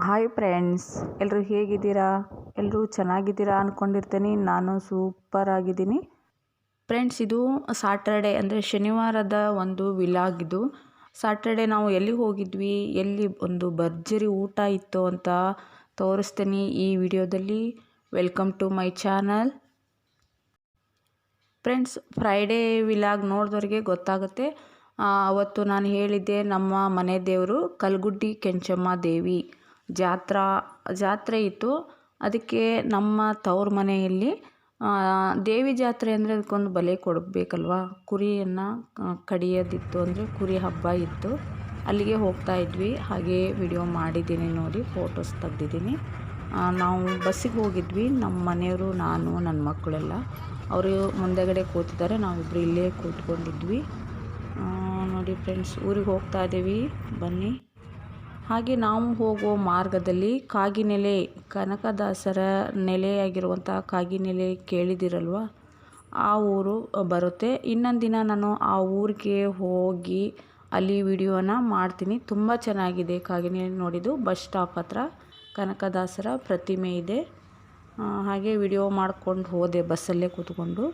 Hi friends, ಎಲ್ಲರೂ ಹೇಗಿದ್ದೀರಾ? ಎಲ್ಲರೂ ಚೆನ್ನಾಗಿದ್ದೀರಾ ಅಂದ್ಕೊಂಡಿರ್ತೀನಿ. ನಾನು ಸೂಪರ್ ಆಗಿದ್ದೀನಿ ಫ್ರೆಂಡ್ಸ್. ಇದು ಸಾಟರ್ಡೆ ಅಂದರೆ ಶನಿವಾರದ ಒಂದು ವಿಲಾಗ್. ಇದು ಸಾಟರ್ಡೆ ನಾವು ಎಲ್ಲಿ ಹೋಗಿದ್ವಿ, ಎಲ್ಲಿ ಒಂದು ಭರ್ಜರಿ ಊಟ ಇತ್ತು ಅಂತ ತೋರಿಸ್ತೀನಿ ಈ ವಿಡಿಯೋದಲ್ಲಿ. Welcome to my channel friends. Friday vlog ನೋಡಿದವ್ರಿಗೆ ಗೊತ್ತಾಗುತ್ತೆ. ಅವತ್ತು ನಾನು ಹೇಳಿದ್ದೆ ನಮ್ಮ ಮನೆ ದೇವರು ಕಲ್ಗುಡ್ಡಿ ಕೆಂಚಮ್ಮ ದೇವಿ ಜಾತ್ರೆ ಇತ್ತು. ಅದಕ್ಕೆ ನಮ್ಮ ತವ್ರ ಮನೆಯಲ್ಲಿ ದೇವಿ ಜಾತ್ರೆ ಅಂದರೆ ಅದಕ್ಕೊಂದು ಬಲೆ ಕೊಡಬೇಕಲ್ವ. ಕುರಿಯನ್ನು ಕಡಿಯೋದಿತ್ತು, ಅಂದರೆ ಕುರಿ ಹಬ್ಬ ಇತ್ತು. ಅಲ್ಲಿಗೆ ಹೋಗ್ತಾ ಇದ್ವಿ. ಹಾಗೆ ವಿಡಿಯೋ ಮಾಡಿದ್ದೀನಿ ನೋಡಿ, ಫೋಟೋಸ್ ತೆಗ್ದಿದ್ದೀನಿ. ನಾವು ಬಸ್ಸಿಗೆ ಹೋಗಿದ್ವಿ, ನಮ್ಮ ಮನೆಯವರು, ನಾನು, ನನ್ನ ಮಕ್ಕಳೆಲ್ಲ. ಅವರು ಮುಂದೆಗಡೆ ಕೂತಿದ್ದಾರೆ, ನಾವಿಬ್ಬರು ಇಲ್ಲೇ ಕೂತ್ಕೊಂಡಿದ್ವಿ ನೋಡಿ ಫ್ರೆಂಡ್ಸ್. ಊರಿಗೆ ಹೋಗ್ತಾ ಇದ್ದೀವಿ, ಬನ್ನಿ. ಹಾಗೆ ನಾವು ಹೋಗೋ ಮಾರ್ಗದಲ್ಲಿ ಕಾಗಿನೆಲೆ, ಕನಕದಾಸರ ನೆಲೆಯಾಗಿರುವಂಥ ಕಾಗಿನೆಲೆ ಕೇಳಿದಿರಲ್ವ, ಆ ಊರು ಬರುತ್ತೆ. ಇನ್ನೊಂದು ದಿನ ನಾನು ಆ ಊರಿಗೆ ಹೋಗಿ ಅಲ್ಲಿ ವಿಡಿಯೋನ ಮಾಡ್ತೀನಿ. ತುಂಬ ಚೆನ್ನಾಗಿದೆ ಕಾಗಿನೆಲೆ ನೋಡಿದ್ದು. ಬಸ್ ಸ್ಟಾಪ್ ಹತ್ರ ಕನಕದಾಸರ ಪ್ರತಿಮೆ ಇದೆ. ಹಾಗೆ ವಿಡಿಯೋ ಮಾಡ್ಕೊಂಡು ಹೋದೆ ಬಸ್ಸಲ್ಲೇ ಕೂತ್ಕೊಂಡು.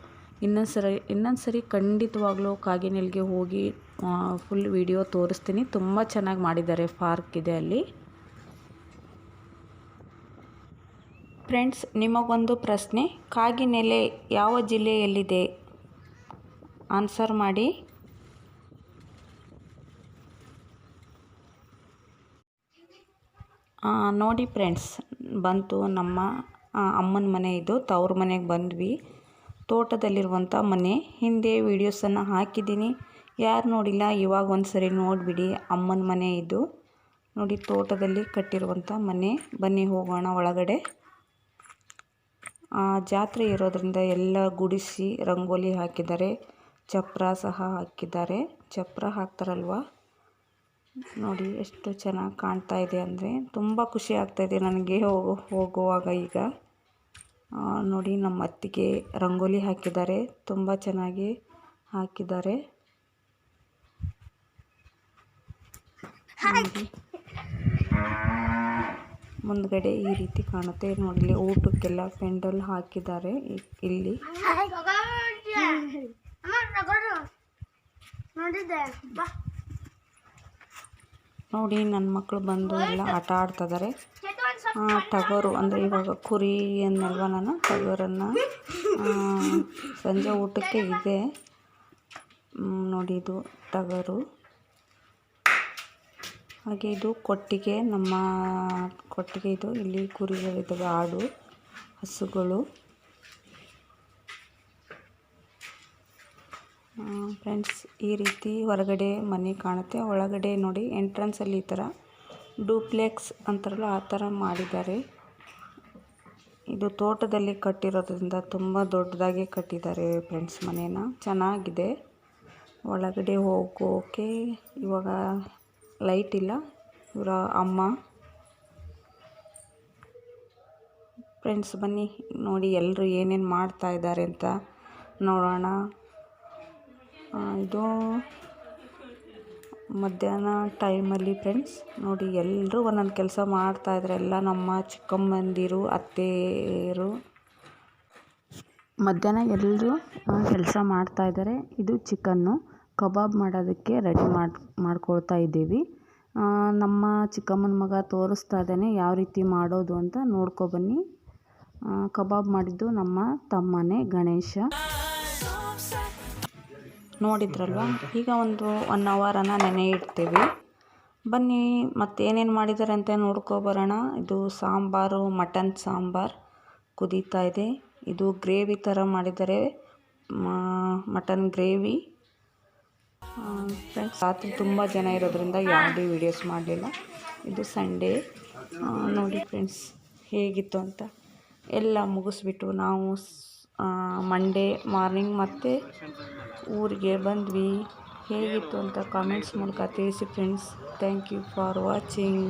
ಇನ್ನೊಂದು ಸರಿ ಖಂಡಿತವಾಗ್ಲೂ ಕಾಗಿನೆಲೆಗೆ ಹೋಗಿ ಫುಲ್ ವಿಡಿಯೋ ತೋರಿಸ್ತೀನಿ. ತುಂಬ ಚೆನ್ನಾಗಿ ಮಾಡಿದ್ದಾರೆ, ಪಾರ್ಕ್ ಇದೆ ಅಲ್ಲಿ. ಫ್ರೆಂಡ್ಸ್, ನಿಮಗೊಂದು ಪ್ರಶ್ನೆ, ಕಾಗಿನೆಲೆ ಯಾವ ಜಿಲ್ಲೆಯಲ್ಲಿದೆ? ಆನ್ಸರ್ ಮಾಡಿ. ನೋಡಿ ಫ್ರೆಂಡ್ಸ್, ಬಂತು ನಮ್ಮ ಅಮ್ಮನ ಮನೆ. ಇದು ತವ್ರ ಮನೆಗೆ ಬಂದ್ವಿ. ತೋಟದಲ್ಲಿರುವಂಥ ಮನೆ. ಹಿಂದೆ ವೀಡಿಯೋಸನ್ನು ಹಾಕಿದ್ದೀನಿ, ಯಾರು ನೋಡಿಲ್ಲ ಇವಾಗ ಒಂದು ಸರಿ ನೋಡಿಬಿಡಿ. ಅಮ್ಮನ ಮನೆ ಇದು ನೋಡಿ, ತೋಟದಲ್ಲಿ ಕಟ್ಟಿರುವಂಥ ಮನೆ. ಬನ್ನಿ ಹೋಗೋಣ ಒಳಗಡೆ. ಜಾತ್ರೆ ಇರೋದ್ರಿಂದ ಎಲ್ಲ ಗುಡಿಸಿ ರಂಗೋಲಿ ಹಾಕಿದ್ದಾರೆ, ಚಪ್ರ ಸಹ ಹಾಕಿದ್ದಾರೆ. ಚಪ್ರ ಹಾಕ್ತಾರಲ್ವ ನೋಡಿ, ಎಷ್ಟು ಚೆನ್ನಾಗಿ ಕಾಣ್ತಾ ಇದೆ ಅಂದರೆ ತುಂಬ ಖುಷಿ ಆಗ್ತಾಯಿದೆ ನನಗೆ ಹೋಗುವಾಗ. ಈಗ ನೋಡಿ, ನಮ್ಮ ಅತ್ತಿಗೆ ರಂಗೋಲಿ ಹಾಕಿದ್ದಾರೆ, ತುಂಬ ಚೆನ್ನಾಗಿ ಹಾಕಿದ್ದಾರೆ. ನೋಡಿ, ಮುಂದ್ಗಡೆ ಈ ರೀತಿ ಕಾಣುತ್ತೆ ನೋಡಿ. ಊಟಕ್ಕೆಲ್ಲ ಪೆಂಡಲ್ ಹಾಕಿದ್ದಾರೆ ಇಲ್ಲಿ. ನೋಡಿ, ನನ್ನ ಮಕ್ಕಳು ಬಂದು ಎಲ್ಲ ಆಟ ಆಡ್ತಿದ್ದಾರೆ. ಟಗರು ಅಂದರೆ ಇವಾಗ ಕುರಿ ಅನ್ನಲ್ವ, ನಾನು ಟಗರನ್ನು ಸಂಜೆ ಊಟಕ್ಕೆ ಇದೆ ನೋಡಿ. ಇದು ಟಗರು. ಹಾಗೆ ಇದು ಕೊಟ್ಟಿಗೆ, ನಮ್ಮ ಕೊಟ್ಟಿಗೆ ಇದು. ಇಲ್ಲಿ ಕುರಿಗಳಿದ್ದಾವೆ, ಆಡು, ಹಸುಗಳು. ಫ್ರೆಂಡ್ಸ್, ಈ ರೀತಿ ಹೊರಗಡೆ ಮನೆ ಕಾಣುತ್ತೆ. ಒಳಗಡೆ ನೋಡಿ, ಎಂಟ್ರೆನ್ಸಲ್ಲಿ ಈ ಥರ ಡೂಪ್ಲೆಕ್ಸ್ ಅಂತಾರಲ್ಲ, ಆ ಥರ ಮಾಡಿದ್ದಾರೆ. ಇದು ತೋಟದಲ್ಲಿ ಕಟ್ಟಿರೋದ್ರಿಂದ ತುಂಬ ದೊಡ್ಡದಾಗಿ ಕಟ್ಟಿದ್ದಾರೆ ಫ್ರೆಂಡ್ಸ್ ಮನೇನ. ಚೆನ್ನಾಗಿದೆ. ಒಳಗಡೆ ಹೋಗೋಕೆ ಇವಾಗ ಲೈಟ್ ಇಲ್ಲ. ಇವರ ಅಮ್ಮ. ಫ್ರೆಂಡ್ಸ್ ಬನ್ನಿ ನೋಡಿ, ಎಲ್ಲರೂ ಏನೇನು ಮಾಡ್ತಾ ಇದ್ದಾರೆ ಅಂತ ನೋಡೋಣ. ಇದು ಮಧ್ಯಾಹ್ನ ಟೈಮಲ್ಲಿ ಫ್ರೆಂಡ್ಸ್ ನೋಡಿ, ಎಲ್ಲರೂ ಒಂದೊಂದು ಕೆಲಸ ಮಾಡ್ತಾಯಿದ್ದಾರೆ. ಎಲ್ಲ ನಮ್ಮ ಚಿಕ್ಕಮ್ಮಂದಿರು, ಅತ್ತೆಯರು ಮಧ್ಯಾಹ್ನ ಎಲ್ಲರೂ ಕೆಲಸ ಮಾಡ್ತಾಯಿದ್ದಾರೆ. ಇದು ಚಿಕನ್ನು ಕಬಾಬ್ ಮಾಡೋದಕ್ಕೆ ರೆಡಿ ಮಾಡ್ಕೊಳ್ತಾ ಇದ್ದೀವಿ. ನಮ್ಮ ಚಿಕ್ಕಮ್ಮನ ಮಗ ತೋರಿಸ್ತಾ ಇದ್ದಾನೆ ಯಾವ ರೀತಿ ಮಾಡೋದು ಅಂತ. ನೋಡ್ಕೊಬನ್ನಿ. ಕಬಾಬ್ ಮಾಡಿದ್ದು ನಮ್ಮ ತಮ್ಮನೇ ಗಣೇಶ. ನೋಡಿದ್ರಲ್ವ. ಈಗ ಒಂದು 1 ಅವರನ್ನು ನೆನೆ ಇಡ್ತೀವಿ. ಬನ್ನಿ ಮತ್ತೇನೇನು ಮಾಡಿದ್ದಾರೆ ಅಂತ ನೋಡ್ಕೊಬರೋಣ. ಇದು ಸಾಂಬಾರು, ಮಟನ್ ಸಾಂಬಾರು ಕುದೀತಾ ಇದೆ. ಇದು ಗ್ರೇವಿ ಥರ ಮಾಡಿದ್ದಾರೆ, ಮಟನ್ ಗ್ರೇವಿ. ಫ್ರೆಂಡ್ಸ್, ರಾತ್ರಿ ತುಂಬ ಜನ ಇರೋದ್ರಿಂದ ಯಾವುದೇ ವೀಡಿಯೋಸ್ ಮಾಡಲಿಲ್ಲ. ಇದು ಸಂಡೇ ನೋಡಿ ಫ್ರೆಂಡ್ಸ್ ಹೇಗಿತ್ತು ಅಂತ. ಎಲ್ಲ ಮುಗಿಸ್ಬಿಟ್ಟು ನಾವು ಮಂಡೇ ಮಾರ್ನಿಂಗ್ ಮತ್ತೆ ಊರಿಗೆ ಬಂದ್ವಿ. ಹೇಗಿತ್ತು ಅಂತ ಕಾಮೆಂಟ್ಸ್ ಮೂಲಕ ತಿಳಿಸಿ friends. Thank you for watching.